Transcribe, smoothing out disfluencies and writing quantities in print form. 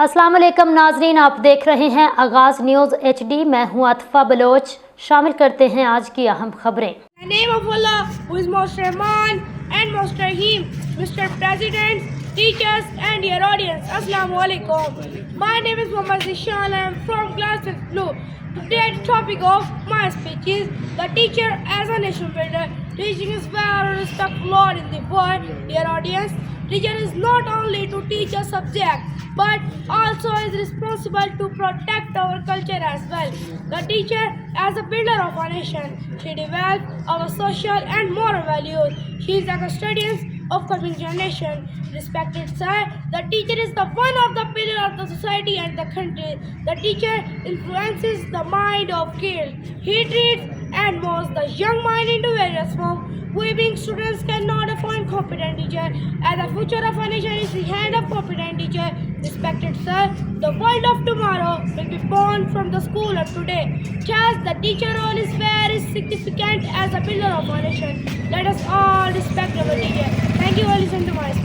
अस्सलाम वालेकुम नाजरीन, आप देख रहे हैं आगाज़ न्यूज़ HD। मैं हूं अतफा बलोच। शामिल करते हैं आज की अहम खबरें। In the name of Allah, who is most Rahman and most Rahim, Mr. President, teachers and dear audience, Assalamu alaikum. My name is Muhammad Zishan. I am from class 5th Blue. Today the topic of my speech is the teacher as a nation builder. Teaching is where respect Lord in the world. Dear audience, teacher is not only to teach a subject but also is responsible to protect our culture as well. The teacher as a builder of a nation. She develops our social and moral values. She is a custodian of coming generation. Respected sir, the teacher is the one of the pillar of the society and the country. The teacher influences the mind of kids. He treats and molds the young mind into various forms. We being students cannot find competent teacher. As the future of a nation is the hand of competent teacher. Respected sir, the world of tomorrow will be born from the school of today. Thus, the teacher role is very significant as a pillar of a nation. Let us all respect our teacher. Thank you for listening to my speech.